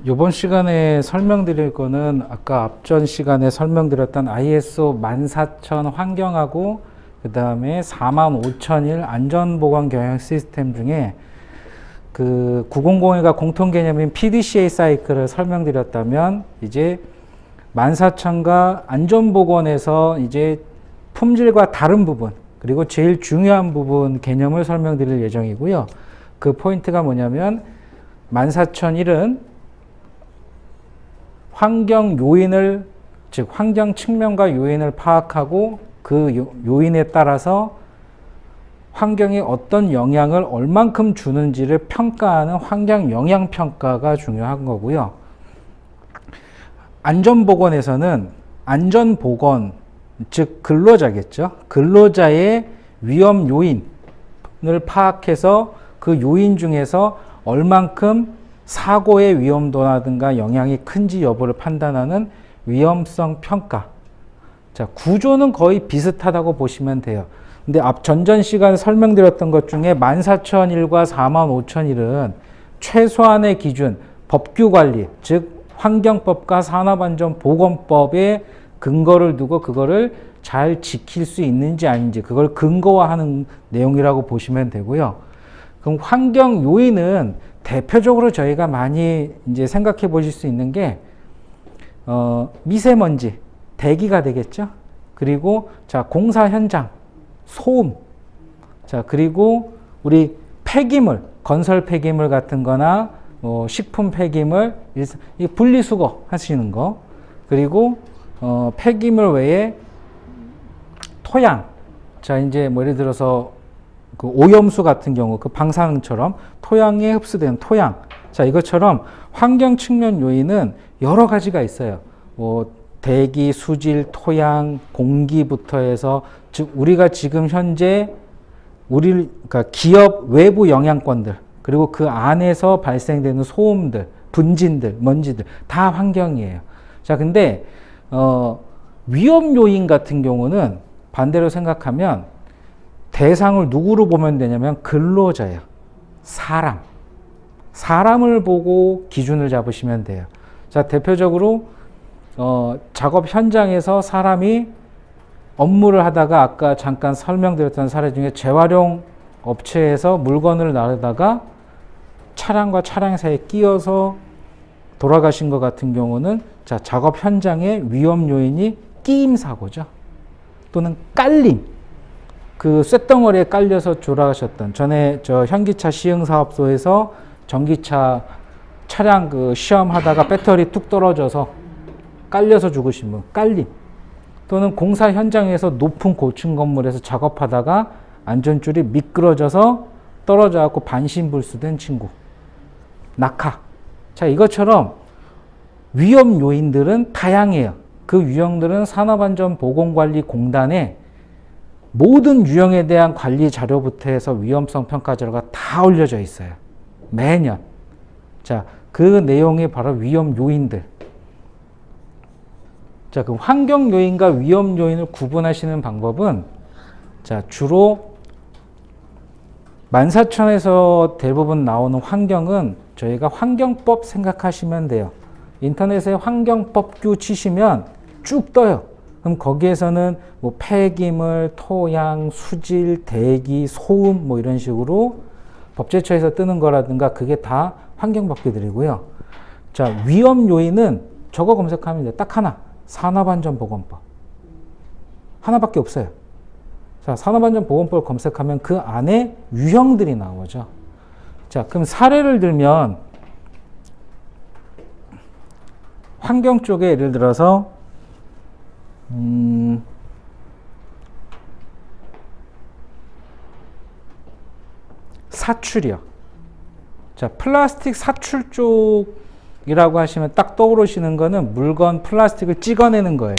이번 시간에 설명드릴 거는 아까 앞전 시간에 설명드렸던 ISO 14000 환경하고 그 다음에 45001 안전보건 경영 시스템 중에 그 900가 공통 개념인 PDCA 사이클을 설명드렸다면 이제 14000과 안전보건에서 이제 품질과 다른 부분 그리고 제일 중요한 부분 개념을 설명드릴 예정이고요. 그 포인트가 뭐냐면 14001은 환경 요인을 즉 환경 측면과 요인을 파악하고 그 요인에 따라서 환경에 어떤 영향을 얼만큼 주는지를 평가하는 환경 영향 평가가 중요한 거고요. 안전보건에서는 안전보건 즉 근로자겠죠. 근로자의 위험 요인을 파악해서 그 요인 중에서 얼만큼 사고의 위험도라든가 영향이 큰지 여부를 판단하는 위험성 평가. 자, 구조는 거의 비슷하다고 보시면 돼요. 근데 전전 시간에 설명드렸던 것 중에 14001과 45001은 최소한의 기준, 법규 관리, 즉 환경법과 산업안전보건법에 근거를 두고 그거를 잘 지킬 수 있는지 아닌지 그걸 근거화하는 내용이라고 보시면 되고요. 그럼 환경 요인은 대표적으로 저희가 많이 이제 생각해 보실 수 있는 게 미세먼지, 대기가 되겠죠. 그리고 자, 공사 현장, 소음. 자, 그리고 우리 폐기물, 건설 폐기물 같은 거나 식품 폐기물, 이 분리수거 하시는 거. 그리고 폐기물 외에 토양. 자, 이제 뭐 예를 들어서 그 오염수 같은 경우 그 방사능처럼 토양에 흡수되는 토양. 자, 이것처럼 환경 측면 요인은 여러 가지가 있어요. 뭐 대기, 수질, 토양, 공기부터 해서 즉 우리가 지금 현재 그러니까 기업 외부 영향권들 그리고 그 안에서 발생되는 소음들, 분진들, 먼지들 다 환경이에요. 자, 근데 위험 요인 같은 경우는 반대로 생각하면 대상을 누구로 보면 되냐면 근로자예요. 사람을 보고 기준을 잡으시면 돼요. 자, 대표적으로 작업 현장에서 사람이 업무를 하다가 아까 잠깐 설명드렸던 사례 중에 재활용 업체에서 물건을 나르다가 차량과 차량 사이에 끼어서 돌아가신 것 같은 경우는 자, 작업 현장의 위험 요인이 끼임 사고죠. 또는 깔림. 그 쇳덩어리에 깔려서 돌아가셨던 전에 저 현기차 시흥사업소에서 전기차 차량 그 시험하다가 배터리 뚝 떨어져서 깔려서 죽으신 분, 깔림. 또는 공사 현장에서 높은 고층 건물에서 작업하다가 안전줄이 미끄러져서 떨어져 갖고 반신불수된 친구, 낙하. 자, 이것처럼 위험 요인들은 다양해요. 그 유형들은 산업안전보건관리공단에 모든 유형에 대한 관리 자료부터 해서 위험성 평가 자료가 다 올려져 있어요. 매년. 자, 그 내용이 바로 위험 요인들. 자, 그 환경 요인과 위험 요인을 구분하시는 방법은 자, 주로 14000에서 대부분 나오는 환경은 저희가 환경법 생각하시면 돼요. 인터넷에 환경법규 치시면 쭉 떠요. 그럼 거기에서는 뭐 폐기물, 토양, 수질, 대기, 소음 뭐 이런 식으로 법제처에서 뜨는 거라든가 그게 다 환경법규들이고요. 자, 위험 요인은 저거 검색하면 돼. 딱 하나. 산업안전보건법. 하나밖에 없어요. 자, 산업안전보건법 검색하면 그 안에 유형들이 나오죠. 자, 그럼 사례를 들면 환경 쪽에 예를 들어서 사출이요. 자, 플라스틱 사출 쪽이라고 하시면 딱 떠오르시는 거는 물건 플라스틱을 찍어내는 거예요.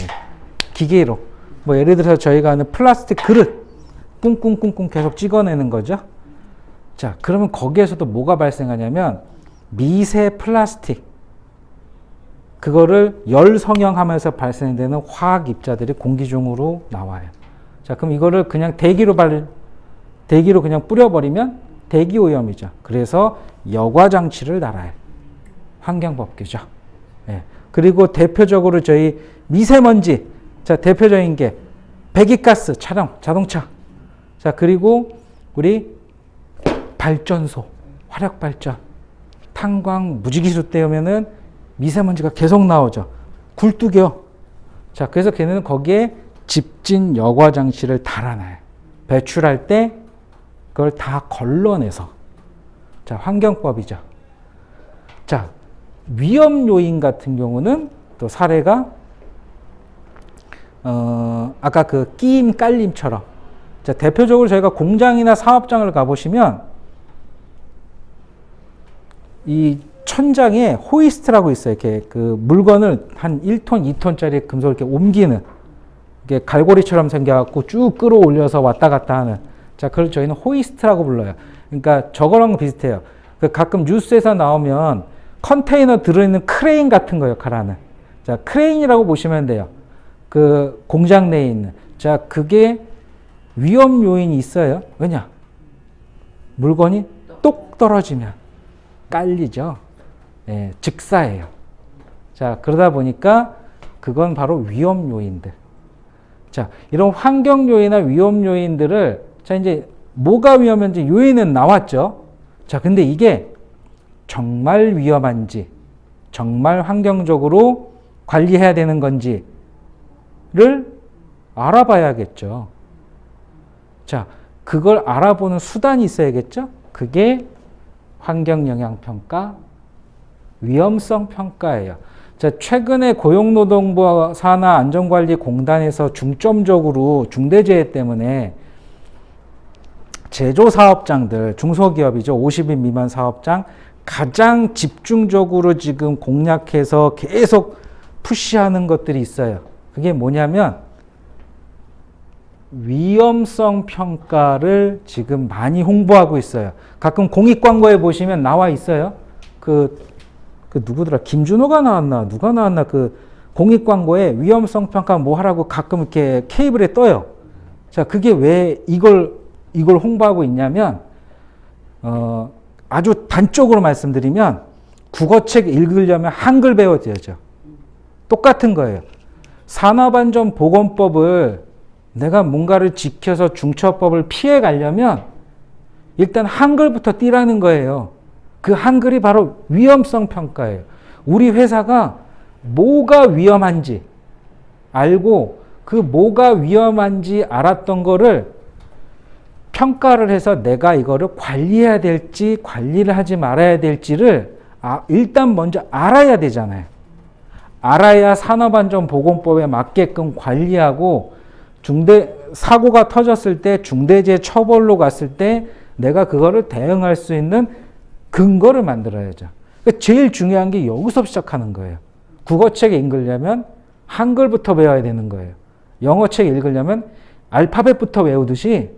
기계로. 뭐 예를 들어서 저희가 하는 플라스틱 그릇 꿍꿍꿍꿍 계속 찍어내는 거죠. 자, 그러면 거기에서도 뭐가 발생하냐면 미세 플라스틱 그거를 열 성형하면서 발생되는 화학 입자들이 공기 중으로 나와요. 자, 그럼 이거를 그냥 대기로 그냥 뿌려버리면 대기 오염이죠. 그래서 여과 장치를 달아요. 환경법규죠. 예. 그리고 대표적으로 저희 미세먼지, 자, 대표적인 게 배기가스, 차량, 자동차. 자, 그리고 우리 발전소, 화력발전, 탄광, 무지기수 때문에는 미세먼지가 계속 나오죠. 굴뚝이요. 자, 그래서 걔네는 거기에 집진 여과 장치를 달아놔요. 배출할 때 그걸 다 걸러내서. 자, 환경법이죠. 자, 위험 요인 같은 경우는 또 사례가 아까 그 끼임 깔림처럼, 자, 대표적으로 저희가 공장이나 사업장을 가보시면 이 천장에 호이스트라고 있어요. 이렇게 그 물건을 한 1톤, 2톤짜리 금속을 이렇게 옮기는, 이게 갈고리처럼 생겨갖고 쭉 끌어올려서 왔다 갔다 하는, 자, 그걸 저희는 호이스트라고 불러요. 그러니까 저거랑 비슷해요. 그 가끔 뉴스에서 나오면 컨테이너 들어있는 크레인 같은 거 역할하는, 자, 크레인이라고 보시면 돼요. 그 공장 내에 있는. 자, 그게 위험 요인이 있어요. 왜냐? 물건이 똑 떨어지면 깔리죠. 예, 즉사예요. 자, 그러다 보니까 그건 바로 위험 요인들. 자, 이런 환경 요인이나 위험 요인들을, 자, 이제 뭐가 위험한지 요인은 나왔죠. 자, 근데 이게 정말 위험한지, 정말 환경적으로 관리해야 되는 건지를 알아봐야겠죠. 자, 그걸 알아보는 수단이 있어야겠죠. 그게 환경영향평가, 위험성 평가예요. 자, 최근에 고용노동부 산하안전관리공단에서 중점적으로 중대재해 때문에 제조사업장들, 중소기업이죠. 50인 미만 사업장 가장 집중적으로 지금 공략해서 계속 푸시하는 것들이 있어요. 그게 뭐냐면 위험성 평가를 지금 많이 홍보하고 있어요. 가끔 공익광고에 보시면 나와 있어요. 그 누구더라? 김준호가 나왔나? 누가 나왔나? 그 공익광고에 위험성 평가 뭐 하라고 가끔 이렇게 케이블에 떠요. 자, 그게 왜 이걸 홍보하고 있냐면, 아주 단적으로 말씀드리면, 국어책 읽으려면 한글 배워야죠. 똑같은 거예요. 산업안전보건법을 내가 뭔가를 지켜서 중처법을 피해 가려면 일단 한글부터 띄라는 거예요. 그 한글이 바로 위험성 평가예요. 우리 회사가 뭐가 위험한지 알고 그 뭐가 위험한지 알았던 거를 평가를 해서 내가 이거를 관리해야 될지 관리를 하지 말아야 될지를 일단 먼저 알아야 되잖아요. 알아야 산업안전보건법에 맞게끔 관리하고 사고가 터졌을 때 중대재해 처벌로 갔을 때 내가 그거를 대응할 수 있는 근거를 만들어야죠. 그러니까 제일 중요한 게 여기서 시작하는 거예요. 국어책 읽으려면 한글부터 배워야 되는 거예요. 영어책 읽으려면 알파벳부터 외우듯이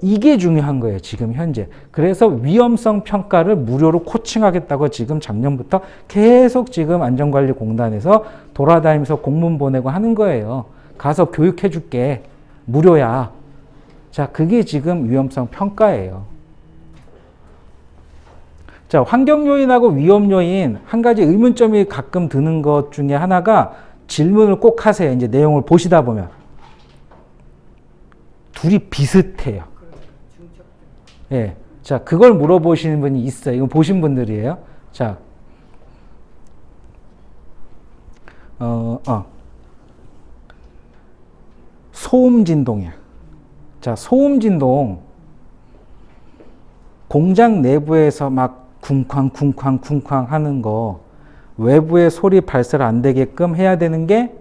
이게 중요한 거예요. 지금 현재. 그래서 위험성 평가를 무료로 코칭하겠다고 지금 작년부터 계속 지금 안전관리공단에서 돌아다니면서 공문 보내고 하는 거예요. 가서 교육해 줄게. 무료야. 자, 그게 지금 위험성 평가예요. 자, 환경 요인하고 위험 요인 한 가지 의문점이 가끔 드는 것 중에 하나가 질문을 꼭 하세요. 이제 내용을 보시다 보면. 둘이 비슷해요. 예. 자, 그걸 물어보시는 분이 있어요. 이거 보신 분들이에요. 자, 소음 진동이야. 자, 소음 진동. 공장 내부에서 막 쿵쾅 하는 거, 외부에 소리 발설 안 되게끔 해야 되는 게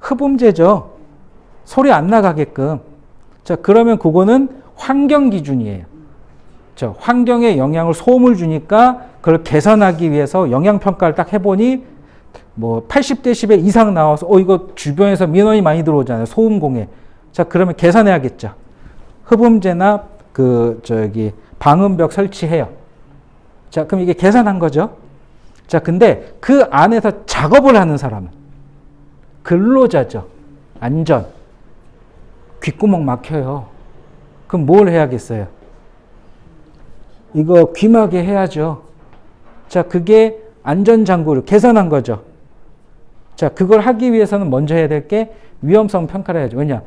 흡음재죠. 소리 안 나가게끔. 자, 그러면 그거는 환경 기준이에요. 자, 환경에 영향을 소음을 주니까 그걸 개선하기 위해서 영향평가를 딱 해보니 뭐 80dB 이상 나와서 이거 주변에서 민원이 많이 들어오잖아요. 소음공해. 자, 그러면 개선해야겠죠. 흡음재나 방음벽 설치해요. 자, 그럼 이게 계산한 거죠. 자, 근데 그 안에서 작업을 하는 사람은 근로자죠. 안전. 귓구멍 막혀요. 그럼 뭘 해야겠어요? 이거 귀마개 해야죠. 자, 그게 안전장구를 개선한 거죠. 자, 그걸 하기 위해서는 먼저 해야 될 게 위험성 평가를 해야죠. 왜냐?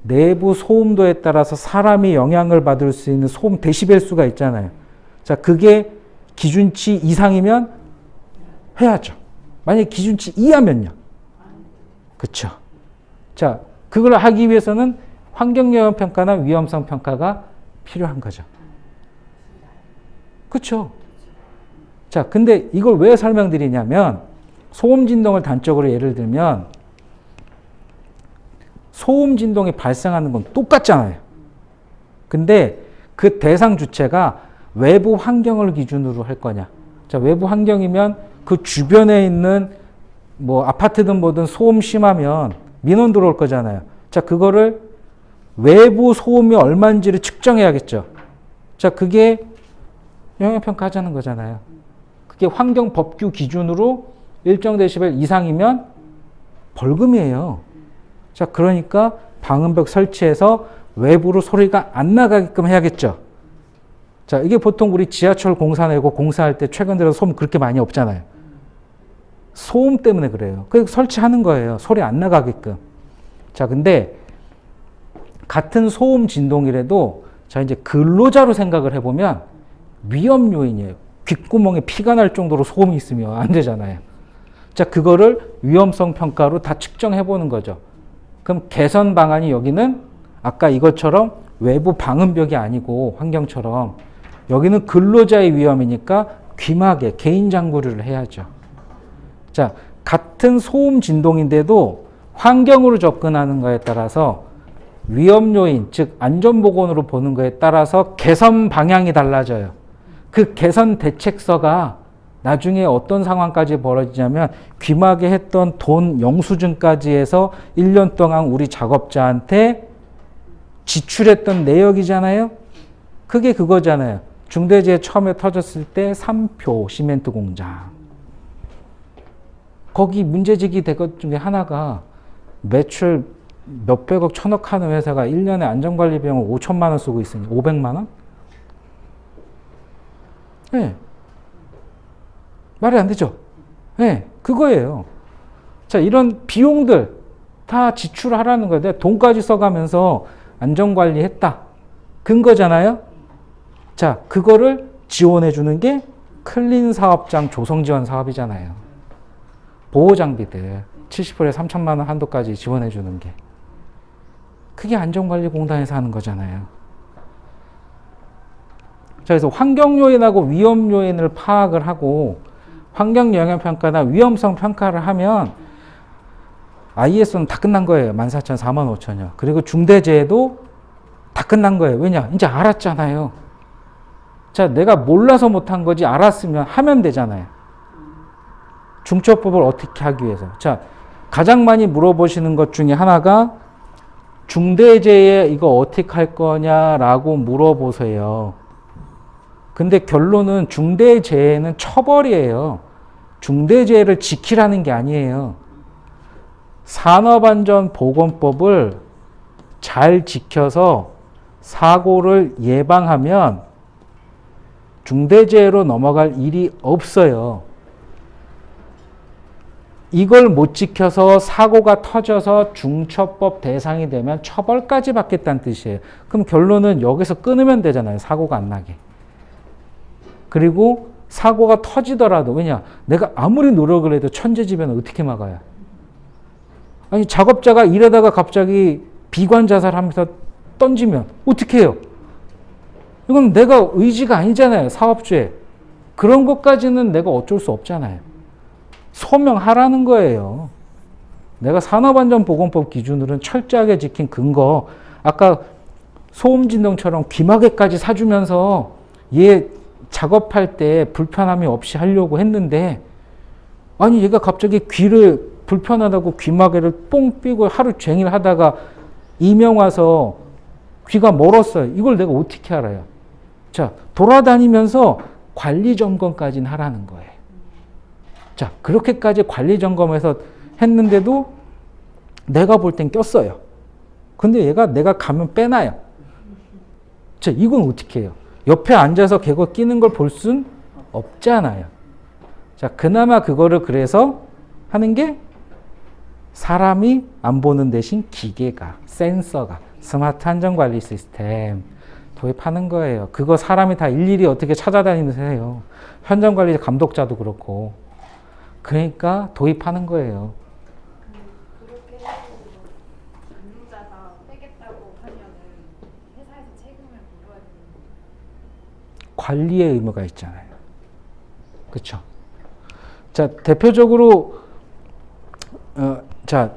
내부 소음도에 따라서 사람이 영향을 받을 수 있는 소음 데시벨 수가 있잖아요. 자, 그게 기준치 이상이면 해야죠. 만약에 기준치 이하면요. 그쵸. 자, 그걸 하기 위해서는 환경영향 평가나 위험성 평가가 필요한 거죠. 그쵸. 자, 근데 이걸 왜 설명드리냐면, 소음 진동을 단적으로 예를 들면, 소음 진동이 발생하는 건 똑같잖아요. 근데 그 대상 주체가 외부 환경을 기준으로 할 거냐. 자, 외부 환경이면 그 주변에 있는 뭐 아파트든 뭐든 소음 심하면 민원 들어올 거잖아요. 자, 그거를 외부 소음이 얼마인지를 측정해야겠죠. 자, 그게 영향평가 하자는 거잖아요. 그게 환경법규 기준으로 일정 데시벨 이상이면 벌금이에요. 자, 그러니까 방음벽 설치해서 외부로 소리가 안 나가게끔 해야겠죠. 자, 이게 보통 우리 지하철 공사 내고 공사할 때 최근 들어서 소음 그렇게 많이 없잖아요. 소음 때문에 그래요. 그래서 설치하는 거예요. 소리 안 나가게끔. 자, 근데 같은 소음 진동이라도 자, 이제 근로자로 생각을 해보면 위험 요인이에요. 귓구멍에 피가 날 정도로 소음이 있으면 안 되잖아요. 자, 그거를 위험성 평가로 다 측정해 보는 거죠. 그럼 개선 방안이 여기는 아까 이것처럼 외부 방음벽이 아니고 환경처럼 여기는 근로자의 위험이니까 귀마개, 개인 장구를 해야죠. 자, 같은 소음 진동인데도 환경으로 접근하는 거에 따라서 위험 요인, 즉 안전보건으로 보는 거에 따라서 개선 방향이 달라져요. 그 개선 대책서가 나중에 어떤 상황까지 벌어지냐면 귀마개 했던 돈 영수증까지 해서 1년 동안 우리 작업자한테 지출했던 내역이잖아요. 그게 그거잖아요. 중대재해 처음에 터졌을 때 3표 시멘트 공장. 거기 문제제기 된 것 중에 하나가 매출 몇백억, 천억 하는 회사가 1년에 안전관리 비용을 5천만 원 쓰고 있으니 500만 원? 네. 말이 안 되죠? 네, 그거예요. 자, 이런 비용들 다 지출하라는 거예요. 내가 돈까지 써가면서 안전관리 했다. 근거잖아요? 자, 그거를 지원해 주는 게 클린 사업장 조성 지원 사업이잖아요. 보호장비들 70%에 3천만 원 한도까지 지원해 주는 게. 그게 안전관리공단에서 하는 거잖아요. 자, 그래서 환경 요인하고 위험 요인을 파악을 하고 환경영향평가나 위험성 평가를 하면 ISO는 다 끝난 거예요. 14,000, 45,000여. 그리고 중대재해도 다 끝난 거예요. 왜냐? 이제 알았잖아요. 자, 내가 몰라서 못한 거지 알았으면 하면 되잖아요. 중처법을 어떻게 하기 위해서. 자, 가장 많이 물어보시는 것 중에 하나가 중대재해 이거 어떻게 할 거냐라고 물어보세요. 근데 결론은 중대재해는 처벌이에요. 중대재해를 지키라는 게 아니에요. 산업안전보건법을 잘 지켜서 사고를 예방하면 중대재해로 넘어갈 일이 없어요. 이걸 못 지켜서 사고가 터져서 중처법 대상이 되면 처벌까지 받겠다는 뜻이에요. 그럼 결론은 여기서 끊으면 되잖아요. 사고가 안 나게. 그리고 사고가 터지더라도, 왜냐? 내가 아무리 노력을 해도 천재지변을 어떻게 막아요? 아니, 작업자가 일하다가 갑자기 비관 자살하면서 던지면 어떻게 해요? 이건 내가 의지가 아니잖아요. 사업주에. 그런 것까지는 내가 어쩔 수 없잖아요. 소명하라는 거예요. 내가 산업안전보건법 기준으로는 철저하게 지킨 근거, 아까 소음진동처럼 귀마개까지 사주면서 얘 작업할 때 불편함이 없이 하려고 했는데, 아니 얘가 갑자기 귀를 불편하다고 귀마개를 뽕 삐고 하루 종일 하다가 이명 와서 귀가 멀었어요. 이걸 내가 어떻게 알아요? 자, 돌아다니면서 관리 점검까지는 하라는 거예요. 자, 그렇게까지 관리 점검해서 했는데도 내가 볼 땐 꼈어요. 근데 얘가 내가 가면 빼놔요. 자, 이건 어떻게 해요? 옆에 앉아서 걔가 끼는 걸 볼 순 없잖아요. 자, 그나마 그거를 그래서 하는 게 사람이 안 보는 대신 기계가, 센서가, 스마트 안전관리 시스템 도입하는 거예요. 그거 사람이 다 일일이 어떻게 찾아다니면서 해요. 현장관리 감독자도 그렇고. 그러니까 도입하는 거예요. 그렇게 해서 운영자가 빼겠다고 하면은 회사에서 책임을 물어야 되는 거예요. 관리의 의무가 있잖아요. 그렇죠? 자, 대표적으로 자,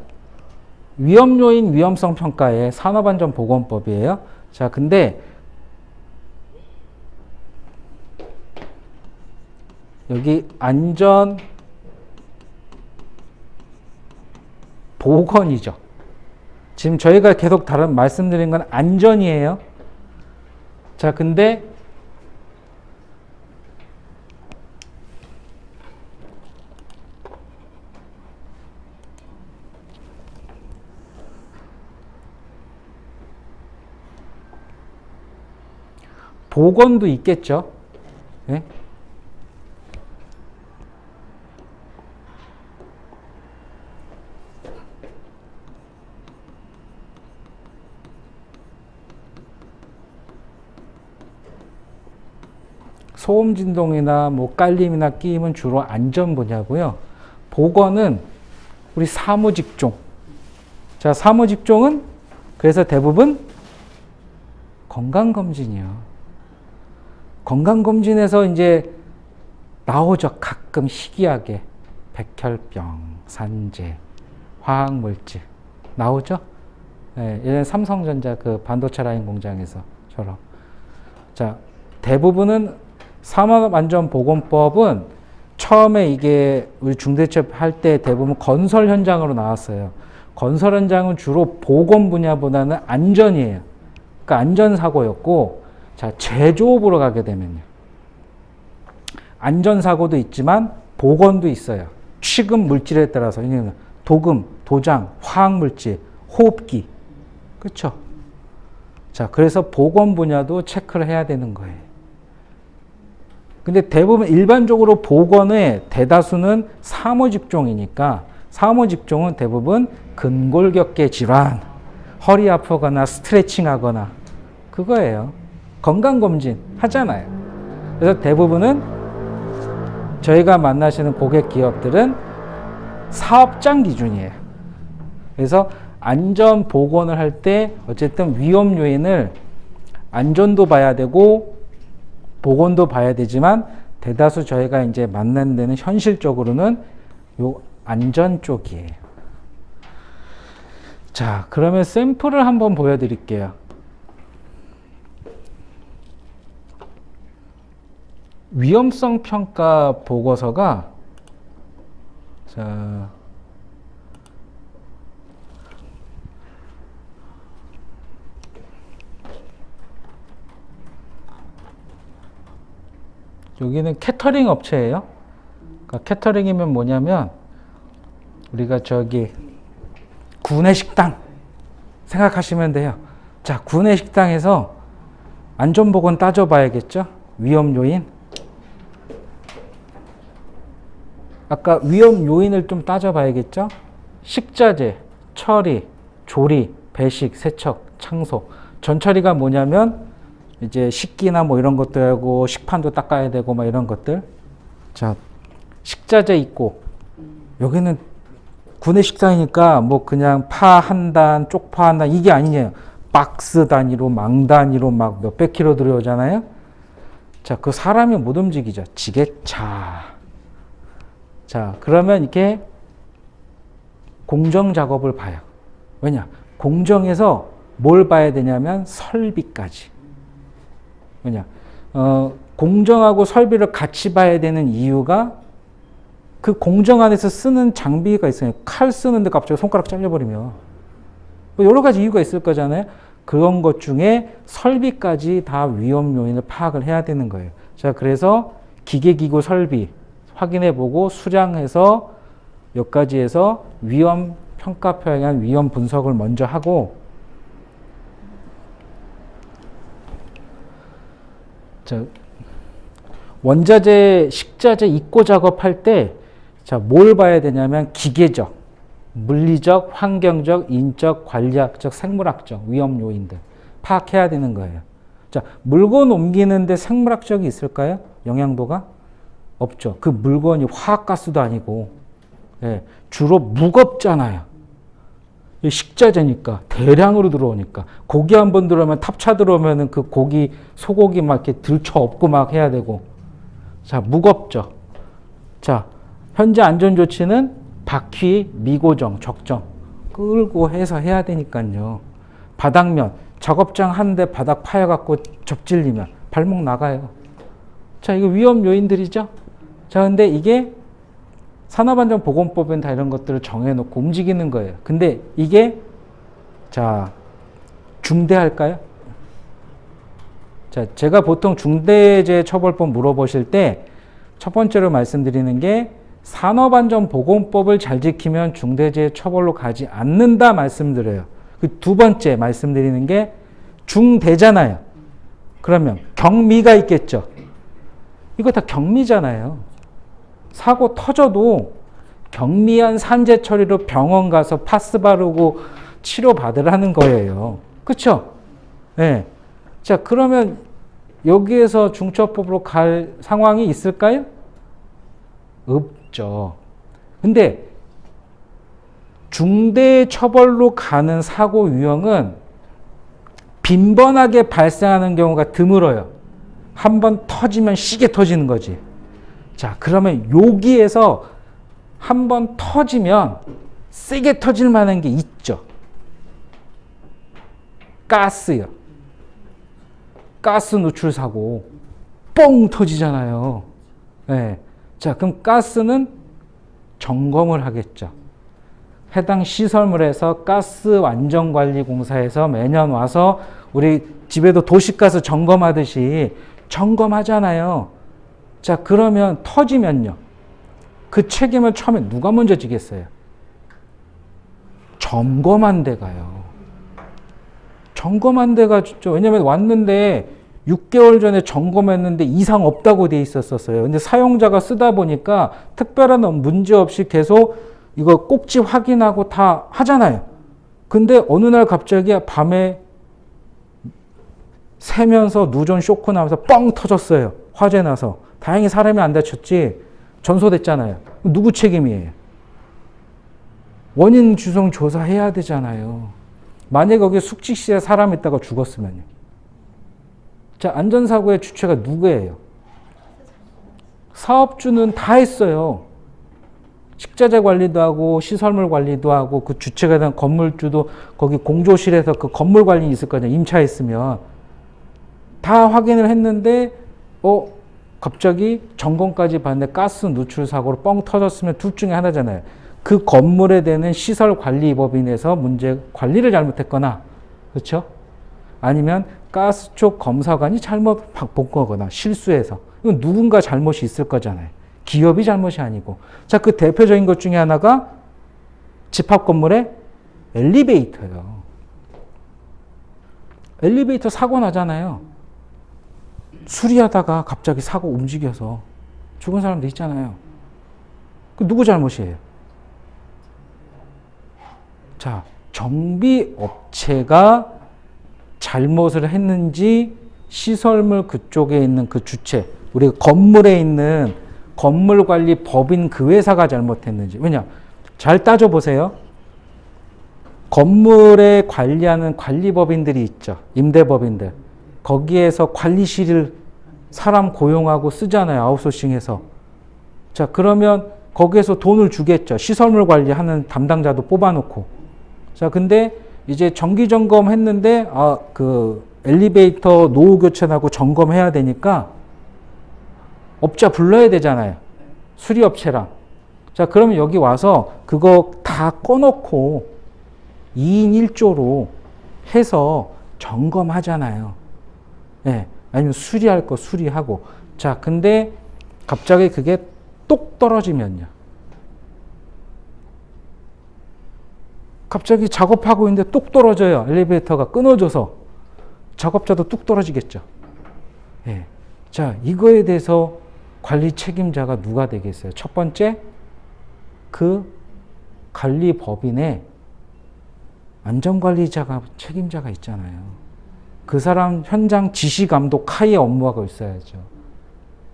위험 요인 위험성 평가의 산업안전보건법이에요. 자, 근데 여기 안전 보건이죠. 지금 저희가 계속 말씀드린 건 안전이에요. 자, 근데 보건도 있겠죠. 네? 소음 진동이나 뭐 깔림이나 끼임은 주로 안전 분야고요. 보건은 우리 사무직종. 자, 사무직종은 그래서 대부분 건강검진이요. 건강검진에서 이제 나오죠. 가끔 희귀하게 백혈병, 산재, 화학물질 나오죠. 네, 예전에 삼성전자 그 반도체 라인 공장에서처럼. 자, 대부분은 산업안전보건법은 처음에 이게 우리 중대책 할 때 대부분 건설 현장으로 나왔어요. 건설 현장은 주로 보건 분야보다는 안전이에요. 그러니까 안전사고였고, 자, 제조업으로 가게 되면요. 안전사고도 있지만 보건도 있어요. 취급 물질에 따라서, 도금, 도장, 화학물질, 호흡기. 그렇죠? 자, 그래서 보건 분야도 체크를 해야 되는 거예요. 근데 대부분 일반적으로 보건의 대다수는 사무직종이니까 사무직종은 대부분 근골격계 질환, 허리 아프거나 스트레칭 하거나 그거예요. 건강검진 하잖아요. 그래서 대부분은 저희가 만나시는 고객 기업들은 사업장 기준이에요. 그래서 안전 보건을 할 때 어쨌든 위험 요인을 안전도 봐야 되고 보건도 봐야 되지만 대다수 저희가 이제 만나는 데는 현실적으로는 요 안전 쪽이에요. 자, 그러면 샘플을 한번 보여드릴게요. 위험성 평가 보고서가 자, 여기는 캐터링 업체예요. 그러니까 캐터링이면 뭐냐면 우리가 저기 구내식당 생각하시면 돼요. 자, 구내식당에서 안전보건 따져봐야겠죠. 위험 요인. 아까 위험 요인을 좀 따져봐야겠죠. 식자재, 처리, 조리, 배식, 세척, 청소. 전처리가 뭐냐면 이제 식기나 뭐 이런 것도 하고 식판도 닦아야 되고 막 이런 것들. 자, 식자재 있고 여기는 구내식당이니까 뭐 그냥 파 한 단, 쪽파 한 단 이게 아니에요. 박스 단위로, 망 단위로 막 몇백 킬로 들어오잖아요. 자, 그 사람이 못 움직이죠. 지게차. 자, 그러면 이렇게 공정 작업을 봐요. 왜냐? 공정에서 뭘 봐야 되냐면 설비까지. 왜냐? 공정하고 설비를 같이 봐야 되는 이유가 그 공정 안에서 쓰는 장비가 있어요. 칼 쓰는데 갑자기 손가락 잘려버리면. 뭐 여러 가지 이유가 있을 거잖아요. 그런 것 중에 설비까지 다 위험 요인을 파악을 해야 되는 거예요. 자, 그래서 기계기구 설비 확인해보고 수량해서 몇 가지에서 위험 평가표에 의한 위험 분석을 먼저 하고 자, 원자재, 식자재 입고 작업할 때, 자, 뭘 봐야 되냐면 기계적, 물리적, 환경적, 인적, 관리학적, 생물학적 위험 요인들 파악해야 되는 거예요. 자, 물건 옮기는데 생물학적이 있을까요? 영향도가? 없죠. 그 물건이 화학가스도 아니고, 예, 주로 무겁잖아요. 식자재니까, 대량으로 들어오니까. 고기 한 번 들어오면, 탑차 들어오면 그 고기, 소고기 막 이렇게 들쳐 업고 막 해야 되고. 자, 무겁죠. 자, 현재 안전조치는 바퀴, 미고정, 적정. 끌고 해서 해야 되니까요. 바닥면, 작업장 하는데 바닥 파여갖고 접질리면 발목 나가요. 자, 이거 위험 요인들이죠. 자, 근데 이게 산업안전보건법엔 다 이런 것들을 정해놓고 움직이는 거예요. 근데 이게, 자, 중대할까요? 자, 제가 보통 중대재해처벌법 물어보실 때 첫 번째로 말씀드리는 게 산업안전보건법을 잘 지키면 중대재해처벌로 가지 않는다 말씀드려요. 그 두 번째 말씀드리는 게 중대잖아요. 그러면 경미가 있겠죠. 이거 다 경미잖아요. 사고 터져도 경미한 산재 처리로 병원 가서 파스 바르고 치료 받으라는 거예요. 그렇죠? 네. 자, 그러면 여기에서 중처법으로 갈 상황이 있을까요? 없죠. 근데 중대처벌로 가는 사고 유형은 빈번하게 발생하는 경우가 드물어요. 한 번 터지면 시계 터지는 거지. 자, 그러면 여기에서 한 번 터지면 세게 터질 만한 게 있죠. 가스요. 가스 누출 사고 뻥 터지잖아요. 네. 자, 그럼 가스는 점검을 하겠죠. 해당 시설물에서 가스 안전관리공사에서 매년 와서 우리 집에도 도시가스 점검하듯이 점검하잖아요. 자, 그러면 터지면요. 그 책임을 처음에 누가 먼저 지겠어요? 점검한 데가요. 점검한 데가 진짜, 왜냐면 왔는데 6개월 전에 점검했는데 이상 없다고 돼 있었어요. 근데 사용자가 쓰다 보니까 특별한 문제 없이 계속 이거 꼭지 확인하고 다 하잖아요. 근데 어느 날 갑자기 밤에 새면서 누전 쇼크 나면서 뻥 터졌어요. 화재 나서. 다행히 사람이 안 다쳤지. 전소됐잖아요. 누구 책임이에요? 원인 주성 조사해야 되잖아요. 만약에 거기에 숙직시에 사람 있다가 죽었으면요. 자, 안전사고의 주체가 누구예요? 사업주는 다 했어요. 식자재 관리도 하고 시설물 관리도 하고 그 주체가 된 건물주도 거기 공조실에서 그 건물 관리 있을 거잖아요. 임차했으면. 다 확인을 했는데 갑자기 점검까지 봤는데 가스 누출 사고로 뻥 터졌으면 둘 중에 하나잖아요. 그 건물에 대는 시설관리법인에서 문제 관리를 잘못했거나, 그렇죠? 아니면 가스 쪽 검사관이 잘못 본 거거나 실수해서. 이건 누군가 잘못이 있을 거잖아요. 기업이 잘못이 아니고. 자, 그 대표적인 것 중에 하나가 집합 건물의 엘리베이터예요. 엘리베이터 사고 나잖아요. 수리하다가 갑자기 사고 움직여서 죽은 사람도 있잖아요. 그 누구 잘못이에요? 자, 정비업체가 잘못을 했는지 시설물 그쪽에 있는 그 주체, 우리 건물에 있는 건물관리 법인 그 회사가 잘못했는지. 왜냐? 잘 따져보세요. 건물에 관리하는 관리법인들이 있죠. 임대법인들. 거기에서 관리실을 사람 고용하고 쓰잖아요. 아웃소싱해서. 자, 그러면 거기에서 돈을 주겠죠. 시설물 관리하는 담당자도 뽑아놓고. 자, 근데 이제 정기점검 했는데, 그 엘리베이터 노후 교체하고 점검해야 되니까 업자 불러야 되잖아요. 수리업체랑. 자, 그러면 여기 와서 그거 다 꺼놓고 2인 1조로 해서 점검하잖아요. 네. 아니면 수리할 거 수리하고. 자, 근데 갑자기 그게 똑 떨어지면요. 갑자기 작업하고 있는데 똑 떨어져요. 엘리베이터가 끊어져서. 작업자도 뚝 떨어지겠죠. 네. 자, 이거에 대해서 관리 책임자가 누가 되겠어요? 첫 번째, 그 관리법인의 안전관리자가 책임자가 있잖아요. 그 사람 현장 지시감독 하에 업무하고 있어야죠.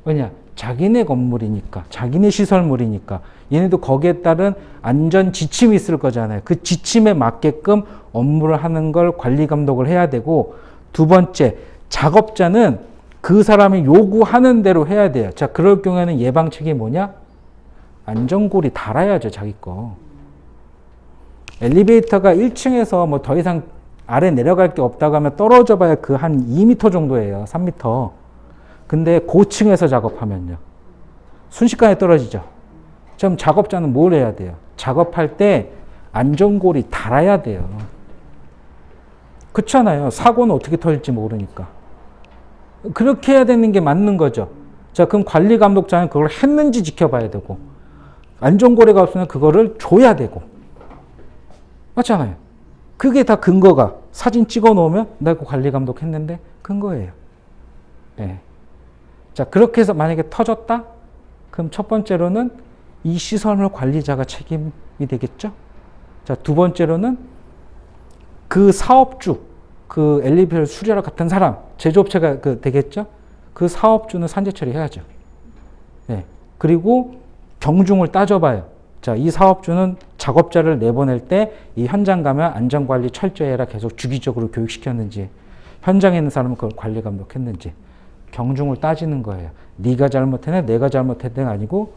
왜냐? 자기네 건물이니까, 자기네 시설물이니까 얘네도 거기에 따른 안전 지침이 있을 거잖아요. 그 지침에 맞게끔 업무를 하는 걸 관리 감독을 해야 되고, 두 번째, 작업자는 그 사람이 요구하는 대로 해야 돼요. 자, 그럴 경우에는 예방책이 뭐냐? 안전고리 달아야죠, 자기 거. 엘리베이터가 1층에서 뭐 더 이상 아래 내려갈 게 없다고 하면 떨어져 봐야 그 한 2m 정도예요. 3m. 근데 고층에서 작업하면요. 순식간에 떨어지죠. 그럼 작업자는 뭘 해야 돼요? 작업할 때 안전고리 달아야 돼요. 그렇잖아요. 사고는 어떻게 터질지 모르니까. 그렇게 해야 되는 게 맞는 거죠. 자, 그럼 관리 감독자는 그걸 했는지 지켜봐야 되고, 안전고리가 없으면 그거를 줘야 되고. 맞잖아요. 그게 다 근거가, 사진 찍어 놓으면 내가 관리 감독 했는데 근거예요. 네. 자, 그렇게 해서 만약에 터졌다? 그럼 첫 번째로는 이 시설물 관리자가 책임이 되겠죠? 자, 두 번째로는 그 사업주, 그 엘리베이터를 수리하러 갔던 사람, 제조업체가 되겠죠? 그 사업주는 산재 처리해야죠. 네. 그리고 경중을 따져봐요. 자, 이 사업주는 작업자를 내보낼 때 이 현장 가면 안전관리 철저히 해라 계속 주기적으로 교육시켰는지, 현장에 있는 사람은 그걸 관리 감독했는지 경중을 따지는 거예요. 네가 잘못했네, 내가 잘못했네 아니고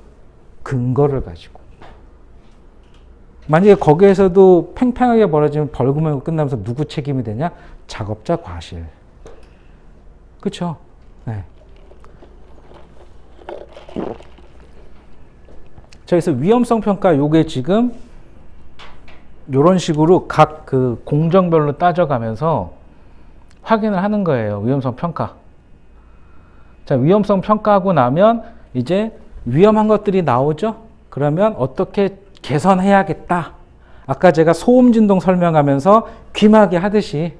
근거를 가지고. 만약에 거기에서도 팽팽하게 벌어지면 벌금을 끝나면서 누구 책임이 되냐? 작업자 과실. 그렇죠? 네. 자, 그래서 위험성 평가 요게 지금 요런 식으로 각 그 공정별로 따져가면서 확인을 하는 거예요. 위험성 평가. 자, 위험성 평가하고 나면 이제 위험한 것들이 나오죠? 그러면 어떻게 개선해야겠다. 아까 제가 소음 진동 설명하면서 귀마개 하듯이,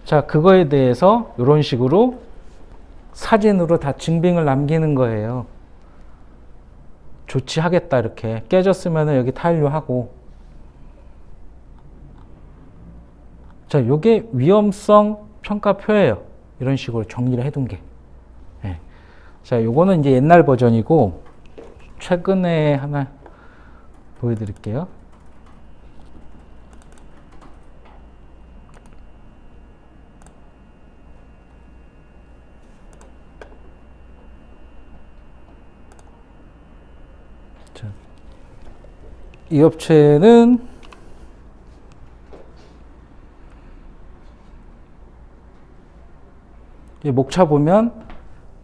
자, 그거에 대해서 이런 식으로 사진으로 다 증빙을 남기는 거예요. 조치하겠다, 이렇게. 깨졌으면 여기 타일료하고. 자, 요게 위험성 평가표예요. 이런 식으로 정리를 해둔 게. 네. 자, 요거는 이제 옛날 버전이고, 최근에 하나 보여드릴게요. 자, 이 업체는 이 목차 보면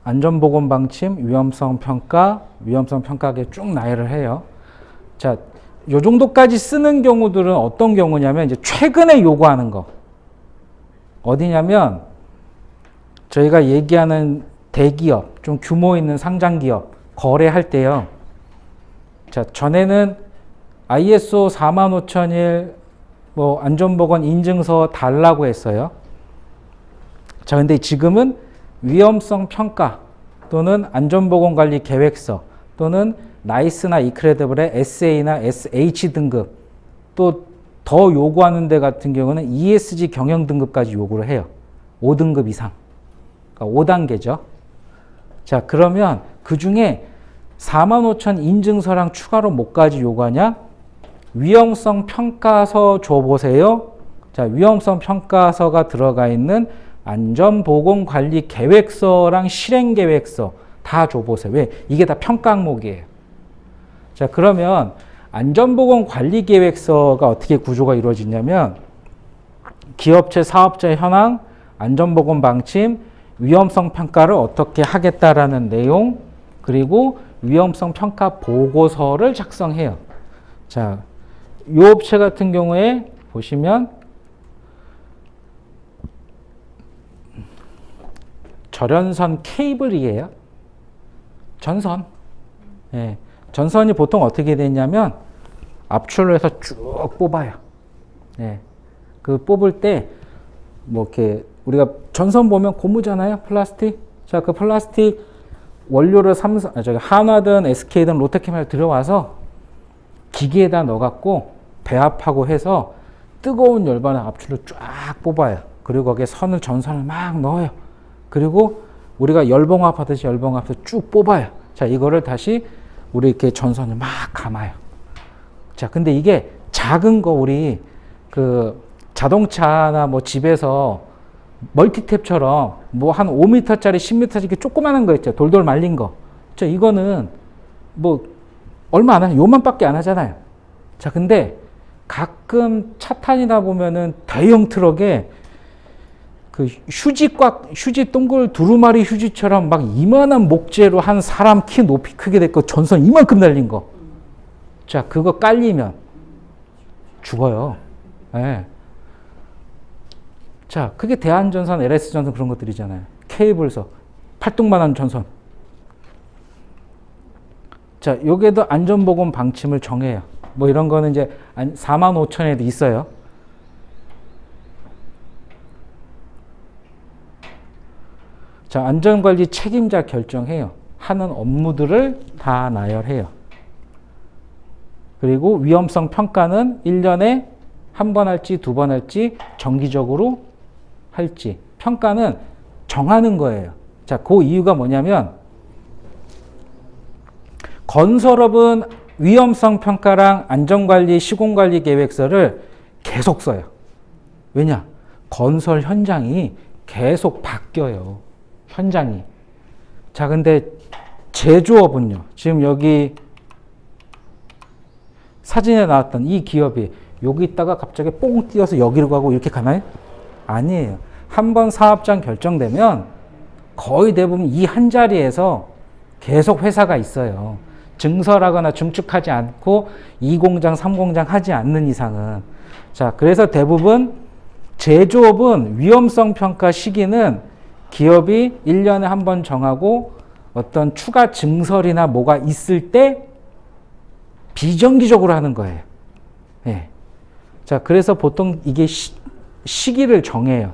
안전보건 방침, 위험성 평가에 쭉 나열을 해요. 자, 요 정도까지 쓰는 경우들은 어떤 경우냐면 이제 최근에 요구하는 거. 어디냐면 저희가 얘기하는 대기업, 좀 규모 있는 상장기업 거래할 때요. 자, 전에는 ISO 45001 뭐 안전보건 인증서 달라고 했어요. 자, 근데 지금은 위험성 평가 또는 안전보건관리 계획서 또는 나이스나 이크레디블의 SA나 SH 등급, 또 더 요구하는 데 같은 경우는 ESG 경영 등급까지 요구를 해요. 5등급 이상. 그러니까 5단계죠. 자, 그러면 그 중에 45,000 인증서랑 추가로 뭐까지 요구하냐? 위험성 평가서 줘보세요. 자, 위험성 평가서가 들어가 있는 안전보건관리 계획서랑 실행계획서 다 줘보세요. 왜? 이게 다 평가 항목이에요. 자, 그러면 안전보건관리계획서가 어떻게 구조가 이루어지냐면 기업체, 사업자의 현황, 안전보건 방침, 위험성 평가를 어떻게 하겠다라는 내용, 그리고 위험성 평가 보고서를 작성해요. 자, 이 업체 같은 경우에 보시면 절연선 케이블이에요. 전선. 예. 전선이 보통 어떻게 되냐면 압출을 해서 쭉 뽑아요. 예. 그 뽑을 때 뭐 이렇게 우리가 전선 보면 고무잖아요. 플라스틱. 자, 그 플라스틱 원료를 한화든 SK든 롯데케미칼 들어와서 기계에다 넣어갖고 배합하고 해서 뜨거운 열반의 압출을 쫙 뽑아요. 그리고 거기에 전선을 막 넣어요. 그리고 우리가 열봉합 하듯이 열봉합해서 쭉 뽑아요. 자, 이거를 다시 우리 이렇게 전선을 막 감아요. 자, 근데 이게 작은 거 우리 그 자동차나 뭐 집에서 멀티탭처럼 뭐 한 5m짜리 10m짜리 이렇게 조그마한 거 있죠. 돌돌 말린 거. 자, 이거는 뭐 얼마 안 하죠. 요만밖에 안 하잖아요. 자, 근데 가끔 차 타니다 보면은 대형 트럭에 그 휴지 동글 두루마리 휴지처럼 막 이만한 목재로 한 사람 키 높이 크게 됐고 전선 이만큼 달린 거. 자, 그거 깔리면 죽어요. 네. 자, 그게 대한전선, LS전선 그런 것들이잖아요. 케이블서, 팔뚝만한 전선. 자, 여기에도 안전보건 방침을 정해요. 뭐 이런 거는 이제 45,000에도 있어요. 자, 안전관리 책임자 결정해요. 하는 업무들을 다 나열해요. 그리고 위험성 평가는 1년에 한 번 할지 두 번 할지 정기적으로 할지 평가는 정하는 거예요. 자, 그 이유가 뭐냐면 건설업은 위험성 평가랑 안전관리 시공관리 계획서를 계속 써요. 왜냐? 건설 현장이 계속 바뀌어요. 현장이. 자, 근데 제조업은요. 지금 여기 사진에 나왔던 이 기업이 여기 있다가 갑자기 뽕 뛰어서 여기로 가고 이렇게 가나요? 아니에요. 한번 사업장 결정되면 거의 대부분 이 한 자리에서 계속 회사가 있어요. 증설하거나 증축하지 않고 2공장, 3공장 하지 않는 이상은. 자, 그래서 대부분 제조업은 위험성 평가 시기는 기업이 1년에 한 번 정하고 어떤 추가 증설이나 뭐가 있을 때 비정기적으로 하는 거예요. 예. 자, 그래서 보통 이게 시기를 정해요.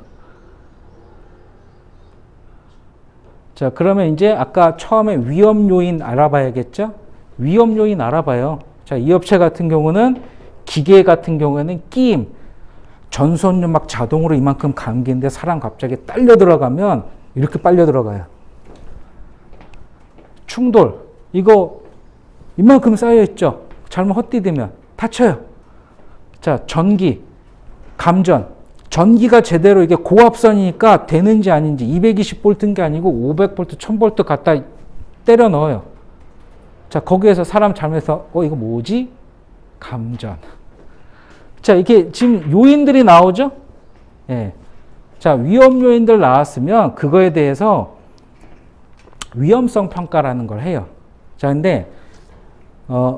자, 그러면 이제 아까 처음에 위험 요인 알아봐야겠죠? 위험 요인 알아봐요. 자, 이 업체 같은 경우는 기계 같은 경우에는 끼임, 전선료 막 자동으로 이만큼 감기는데 사람 갑자기 딸려 들어가면 이렇게 빨려 들어가요. 충돌, 이거 이만큼 쌓여 있죠? 잘못 헛디디면 다쳐요. 자, 전기, 감전. 전기가 제대로 이게 고압선이니까 되는지 아닌지 220V인 게 아니고 500V, 1000V 갖다 때려 넣어요. 자, 거기에서 사람 잘못해서 이거 뭐지? 감전. 자, 이게 지금 요인들이 나오죠? 예. 자, 위험 요인들 나왔으면 그거에 대해서 위험성 평가라는 걸 해요. 자, 근데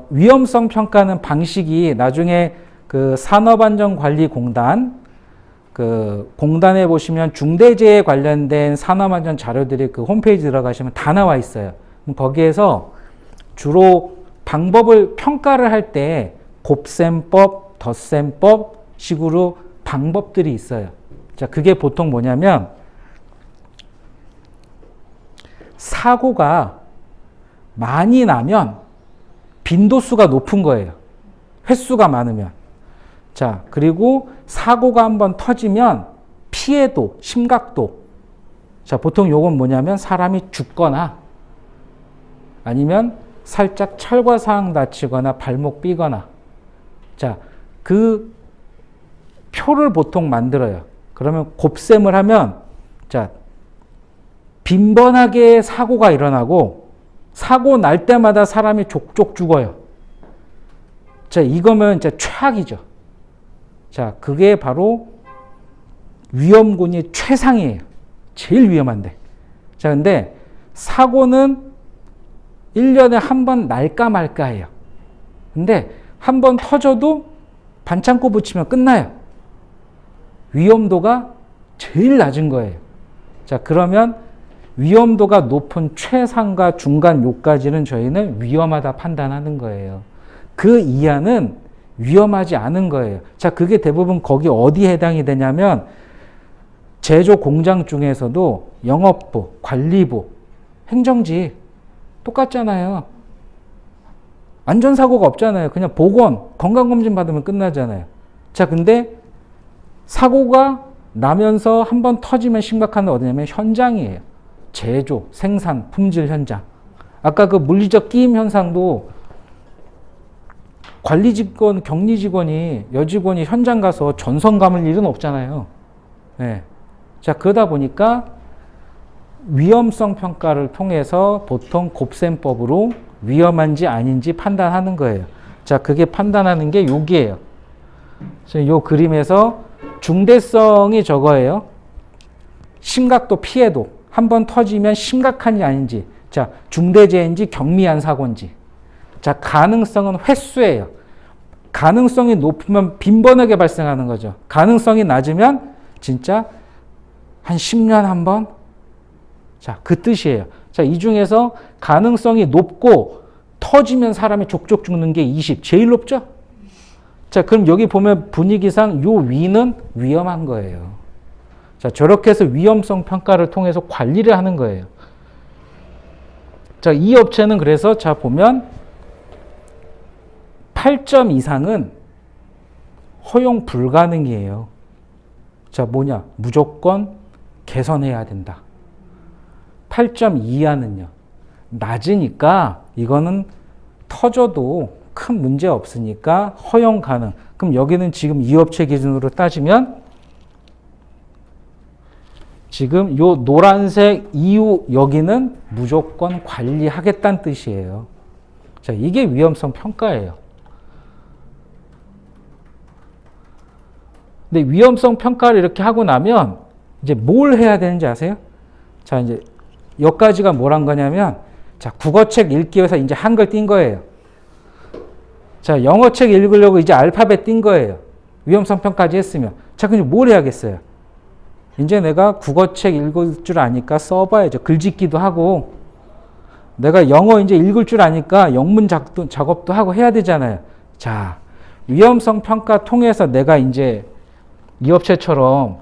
위험성 평가는 방식이 나중에 그 산업안전관리공단 그 공단에 보시면 중대재해 관련된 산업안전 자료들이 그 홈페이지 들어가시면 다 나와 있어요. 거기에서 주로 방법을 평가를 할 때 곱셈법, 덧셈법 식으로 방법들이 있어요. 자, 그게 보통 뭐냐면 사고가 많이 나면 빈도수가 높은 거예요. 횟수가 많으면. 자, 그리고 사고가 한번 터지면 피해도, 심각도. 자, 보통 요건 뭐냐면 사람이 죽거나 아니면 살짝 철과사항 다치거나 발목 삐거나. 자, 그 표를 보통 만들어요. 그러면 곱셈을 하면, 자, 빈번하게 사고가 일어나고 사고 날 때마다 사람이 족족 죽어요. 자, 이거면 이제 최악이죠. 자, 그게 바로 위험군이 최상이에요. 제일 위험한데. 자, 근데 사고는 1년에 한 번 날까 말까예요. 근데 한 번 터져도 반창고 붙이면 끝나요. 위험도가 제일 낮은 거예요. 자, 그러면 위험도가 높은 최상과 중간 요까지는 저희는 위험하다 판단하는 거예요. 그 이하는 위험하지 않은 거예요. 자, 그게 대부분 거기 어디에 해당이 되냐면 제조 공장 중에서도 영업부, 관리부, 행정직, 똑같잖아요. 안전사고가 없잖아요. 그냥 보건, 건강검진 받으면 끝나잖아요. 자, 근데 사고가 나면서 한번 터지면 심각한 건 어디냐면 현장이에요. 제조, 생산, 품질 현장. 아까 그 물리적 끼임 현상도 관리 직원, 격리 직원이, 여직원이 현장 가서 전선 감을 일은 없잖아요. 네. 자, 그러다 보니까 위험성 평가를 통해서 보통 곱셈법으로 위험한지 아닌지 판단하는 거예요. 자, 그게 판단하는 게 여기예요. 요 그림에서 중대성이 저거예요. 심각도, 피해도. 한번 터지면 심각한지 아닌지. 자, 중대재해인지 경미한 사고인지. 자, 가능성은 횟수예요. 가능성이 높으면 빈번하게 발생하는 거죠. 가능성이 낮으면 진짜 한 10년 한 번? 자, 그 뜻이에요. 자, 이 중에서 가능성이 높고 터지면 사람이 족족 죽는 게 20, 제일 높죠? 자, 그럼 여기 보면 분위기상 요 위는 위험한 거예요. 자, 저렇게 해서 위험성 평가를 통해서 관리를 하는 거예요. 자, 이 업체는 그래서 자, 보면 8점 이상은 허용 불가능이에요. 자, 뭐냐? 무조건 개선해야 된다. 8점 이하는요. 낮으니까 이거는 터져도 큰 문제 없으니까 허용 가능. 그럼 여기는 지금 이 업체 기준으로 따지면 지금 요 노란색 이후 여기는 무조건 관리하겠다는 뜻이에요. 자, 이게 위험성 평가예요. 근데 위험성 평가를 이렇게 하고 나면 이제 뭘 해야 되는지 아세요? 자, 이제 여기까지가 뭐란 거냐면 자, 국어책 읽기 위해서 이제 한글 띈 거예요. 자, 영어책 읽으려고 이제 알파벳 띈 거예요. 위험성 평가까지 했으면. 자, 그럼 뭘 해야겠어요? 이제 내가 국어책 읽을 줄 아니까 써봐야죠. 글짓기도 하고. 내가 영어 이제 읽을 줄 아니까 영문 작업도 하고 해야 되잖아요. 자, 위험성 평가 통해서 내가 이제 이 업체처럼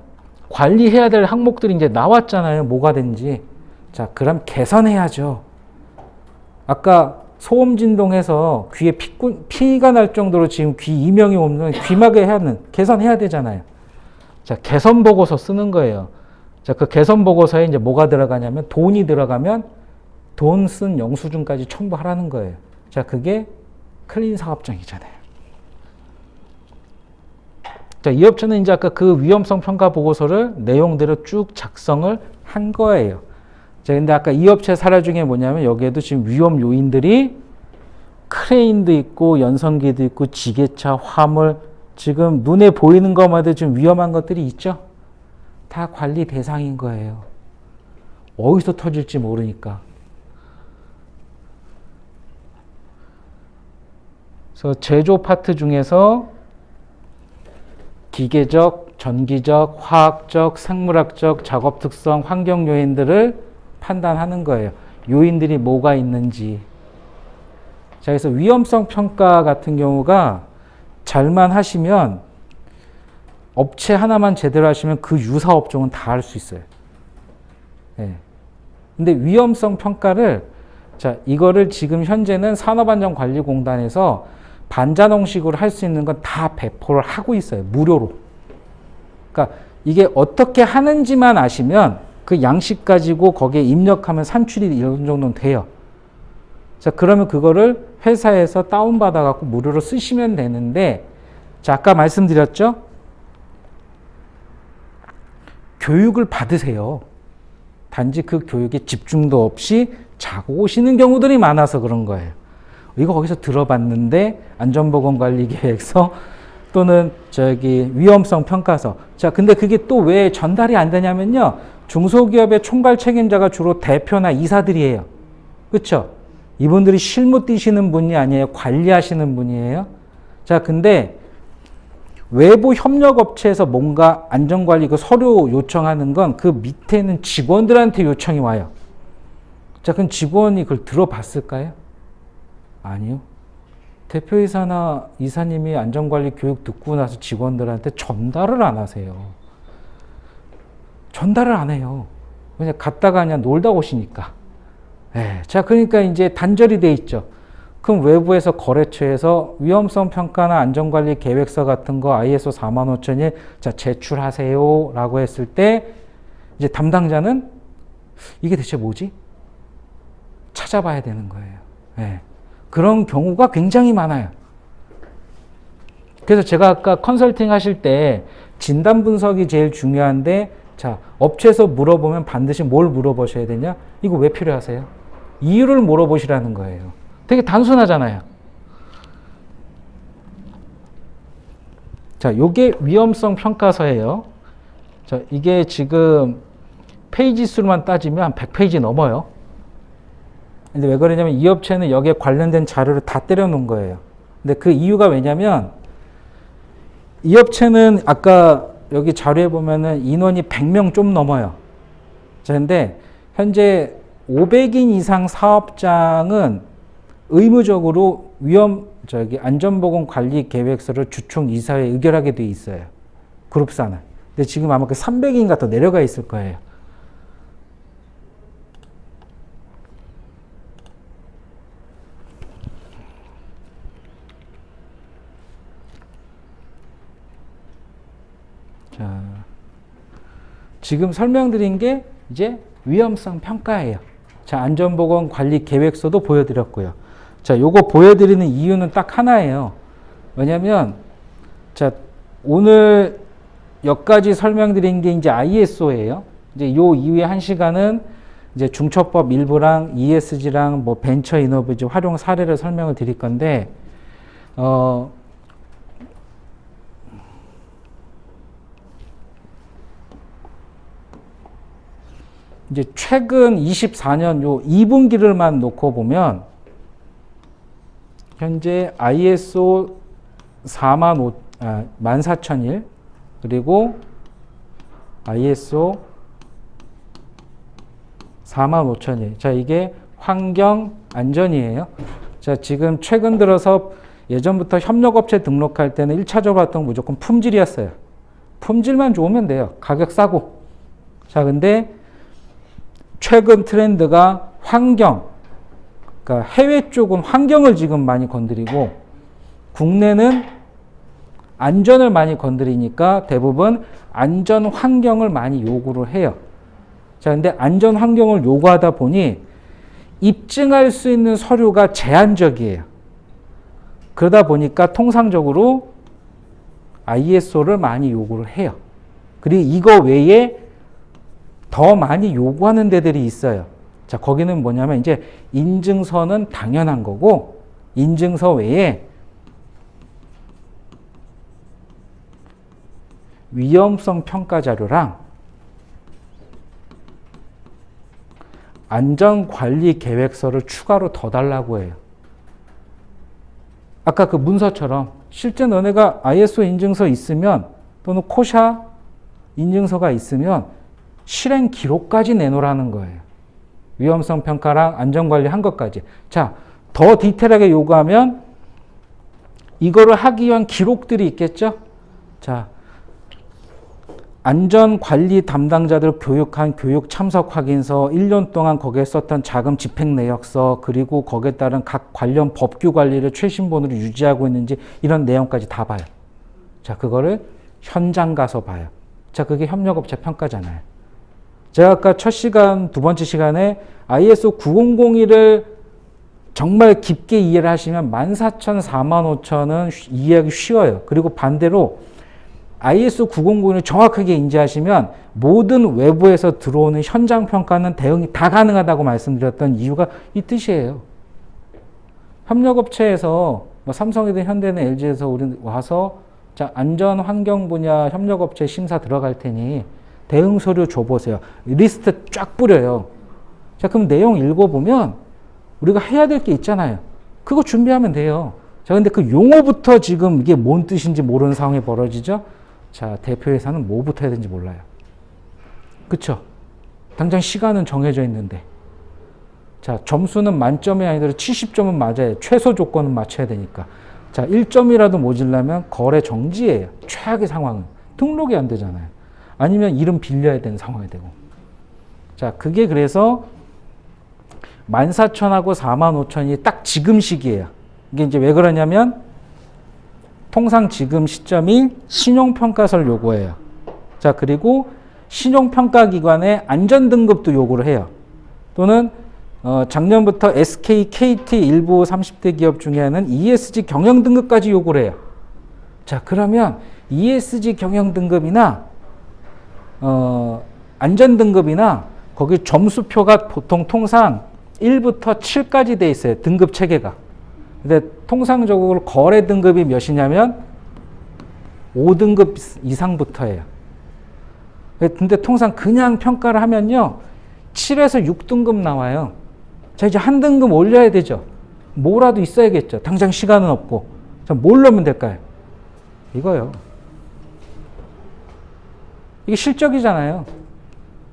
관리해야 될 항목들이 이제 나왔잖아요. 뭐가 된지. 자, 그럼 개선해야죠. 아까 소음 진동해서 귀에 피가 날 정도로 지금 귀 이명이 오면 귀마개 하는 개선해야 되잖아요. 자, 개선 보고서 쓰는 거예요. 자, 그 개선 보고서에 이제 뭐가 들어가냐면 돈이 들어가면 돈 쓴 영수증까지 첨부하라는 거예요. 자, 그게 클린 사업장이잖아요. 자, 이 업체는 이제 아까 그 위험성 평가 보고서를 내용대로 쭉 작성을 한 거예요. 자, 근데 아까 이 업체 사례 중에 뭐냐면 여기에도 지금 위험 요인들이 크레인도 있고 연성기도 있고 지게차, 화물, 지금 눈에 보이는 것만 해도 좀 위험한 것들이 있죠? 다 관리 대상인 거예요. 어디서 터질지 모르니까. 그래서 제조 파트 중에서 기계적, 전기적, 화학적, 생물학적, 작업 특성, 환경 요인들을 판단하는 거예요. 요인들이 뭐가 있는지. 자, 그래서 위험성 평가 같은 경우가 잘만 하시면 업체 하나만 제대로 하시면 그 유사 업종은 다 할 수 있어요. 네. 근데 위험성 평가를 자, 이거를 지금 현재는 산업안전관리공단에서 반자동식으로 할 수 있는 건 다 배포를 하고 있어요. 무료로. 그러니까 이게 어떻게 하는지만 아시면 그 양식 가지고 거기에 입력하면 산출이 이런 정도는 돼요. 자, 그러면 그거를 회사에서 다운받아 갖고 무료로 쓰시면 되는데, 자, 아까 말씀드렸죠? 교육을 받으세요. 단지 그 교육에 집중도 없이 자고 오시는 경우들이 많아서 그런 거예요. 이거 거기서 들어봤는데 안전보건관리계획서 또는 저기 위험성 평가서. 자, 근데 그게 또 왜 전달이 안 되냐면요. 중소기업의 총괄 책임자가 주로 대표나 이사들이에요. 그렇죠? 이분들이 실무 뛰시는 분이 아니에요. 관리하시는 분이에요. 자, 근데 외부 협력업체에서 뭔가 안전관리 그 서류 요청하는 건 그 밑에 있는 직원들한테 요청이 와요. 자, 그럼 직원이 그걸 들어봤을까요? 아니요. 대표이사나 이사님이 안전관리 교육 듣고 나서 직원들한테 전달을 안 하세요. 전달을 안 해요. 그냥 갔다가 그냥 놀다 오시니까. 예, 자, 그러니까 이제 단절이 돼 있죠. 그럼 외부에서 거래처에서 위험성 평가나 안전관리 계획서 같은 거 ISO 45001 자, 제출하세요 라고 했을 때 이제 담당자는 이게 대체 뭐지? 찾아봐야 되는 거예요. 예, 그런 경우가 굉장히 많아요. 그래서 제가 아까 컨설팅 하실 때 진단 분석이 제일 중요한데 자, 업체에서 물어보면 반드시 뭘 물어보셔야 되냐? 이거 왜 필요하세요? 이유를 물어보시라는 거예요. 되게 단순하잖아요. 자, 요게 위험성 평가서예요. 자, 이게 지금 페이지 수로만 따지면 100페이지 넘어요. 근데 왜 그러냐면 이 업체는 여기에 관련된 자료를 다 때려 놓은 거예요. 근데 그 이유가 왜냐면 이 업체는 아까 여기 자료에 보면은 인원이 100명 좀 넘어요. 자, 근데 현재 500인 이상 사업장은 의무적으로 안전보건 관리 계획서를 주총 이사회에 의결하게 돼 있어요. 그룹사는. 근데 지금 아마 그 300인가 더 내려가 있을 거예요. 자, 지금 설명드린 게 이제 위험성 평가예요. 자, 안전보건 관리 계획서도 보여드렸고요. 자, 요거 보여드리는 이유는 딱 하나예요. 왜냐면, 자, 오늘 여기까지 설명드린 게 이제 ISO예요. 이제 요 이후에 1시간은 이제 중처법 일부랑 ESG랑 뭐 벤처 이노베이션 활용 사례를 설명을 드릴 건데, 이제 최근 24년 요 2분기를만 놓고 보면 현재 ISO 14001 그리고 ISO 45001 자, 이게 환경 안전이에요. 자, 지금 최근 들어서 예전부터 협력업체 등록할 때는 1차적으로 봤던 건 무조건 품질이었어요. 품질만 좋으면 돼요. 가격 싸고. 자, 근데 최근 트렌드가 환경, 그러니까 해외 쪽은 환경을 지금 많이 건드리고 국내는 안전을 많이 건드리니까 대부분 안전 환경을 많이 요구를 해요. 자, 근데 안전 환경을 요구하다 보니 입증할 수 있는 서류가 제한적이에요. 그러다 보니까 통상적으로 ISO를 많이 요구를 해요. 그리고 이거 외에 더 많이 요구하는 데들이 있어요. 자, 거기는 뭐냐면 이제 인증서는 당연한 거고 인증서 외에 위험성 평가 자료랑 안전관리 계획서를 추가로 더 달라고 해요. 아까 그 문서처럼 실제 너네가 ISO 인증서 있으면 또는 코샤 인증서가 있으면 실행 기록까지 내놓으라는 거예요. 위험성 평가랑 안전관리 한 것까지. 자, 더 디테일하게 요구하면 이거를 하기 위한 기록들이 있겠죠? 자, 안전관리 담당자들 교육한 교육 참석 확인서, 1년 동안 거기에 썼던 자금 집행 내역서, 그리고 거기에 따른 각 관련 법규 관리를 최신본으로 유지하고 있는지 이런 내용까지 다 봐요. 자, 그거를 현장 가서 봐요. 자, 그게 협력업체 평가잖아요. 제가 아까 첫 시간, 두 번째 시간에 ISO 9001을 정말 깊게 이해를 하시면 14,000, 45,000은 이해하기 쉬워요. 그리고 반대로 ISO 9001을 정확하게 인지하시면 모든 외부에서 들어오는 현장 평가는 대응이 다 가능하다고 말씀드렸던 이유가 이 뜻이에요. 협력업체에서 뭐 삼성이든 현대는 LG에서 우리 와서 자, 안전 환경 분야 협력업체 심사 들어갈 테니 대응 서류 줘보세요. 리스트 쫙 뿌려요. 자, 그럼 내용 읽어보면 우리가 해야 될 게 있잖아요. 그거 준비하면 돼요. 자, 근데 그 용어부터 지금 이게 뭔 뜻인지 모르는 상황이 벌어지죠? 자, 대표회사는 뭐부터 해야 되는지 몰라요. 그쵸? 당장 시간은 정해져 있는데. 자, 점수는 만점이 아니더라도 70점은 맞아야 최소 조건은 맞춰야 되니까. 자, 1점이라도 모자라면 거래 정지예요. 최악의 상황은. 등록이 안 되잖아요. 아니면 이름 빌려야 되는 상황이 되고. 자, 그게 그래서 14,000하고 45,000이 딱 지금 시기예요. 이게 이제 왜 그러냐면 통상 지금 시점이 신용평가서를 요구해요. 자, 그리고 신용평가기관의 안전등급도 요구를 해요. 또는 작년부터 SK, KT 일부 30대 기업 중에는 ESG 경영등급까지 요구를 해요. 자, 그러면 ESG 경영등급이나 안전등급이나 거기 점수표가 보통 통상 1부터 7까지 돼 있어요. 등급 체계가. 근데 통상적으로 거래 등급이 몇이냐면 5등급 이상부터예요. 근데 통상 그냥 평가를 하면요 7에서 6등급 나와요. 자, 이제 한 등급 올려야 되죠. 뭐라도 있어야겠죠. 당장 시간은 없고. 자, 뭘 넣으면 될까요? 이거요. 이게 실적이잖아요.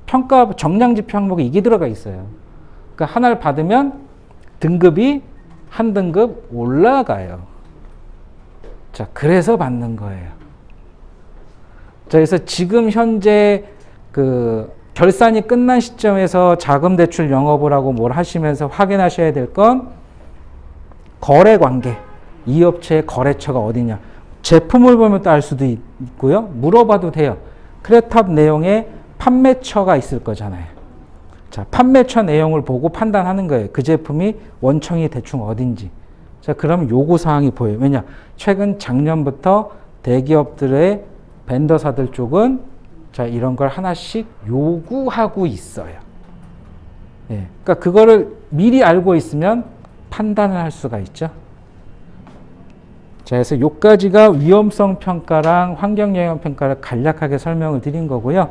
평가 정량지표 항목에 이게 들어가 있어요. 그러니까 하나를 받으면 등급이 한 등급 올라가요. 자, 그래서 받는 거예요. 자, 그래서 지금 현재 그 결산이 끝난 시점에서 자금 대출 영업을 하고 뭘 하시면서 확인하셔야 될 건 거래 관계. 이 업체의 거래처가 어디냐. 제품을 보면 또 알 수도 있고요. 물어봐도 돼요. 크레탑 내용에 판매처가 있을 거잖아요. 자, 판매처 내용을 보고 판단하는 거예요. 그 제품이 원청이 대충 어딘지. 자, 그럼 요구사항이 보여요. 왜냐? 최근 작년부터 대기업들의 벤더사들 쪽은 자, 이런 걸 하나씩 요구하고 있어요. 예. 그러니까 그거를 미리 알고 있으면 판단을 할 수가 있죠. 자, 그래서 요까지가 위험성 평가랑 환경 영향 평가를 간략하게 설명을 드린 거고요.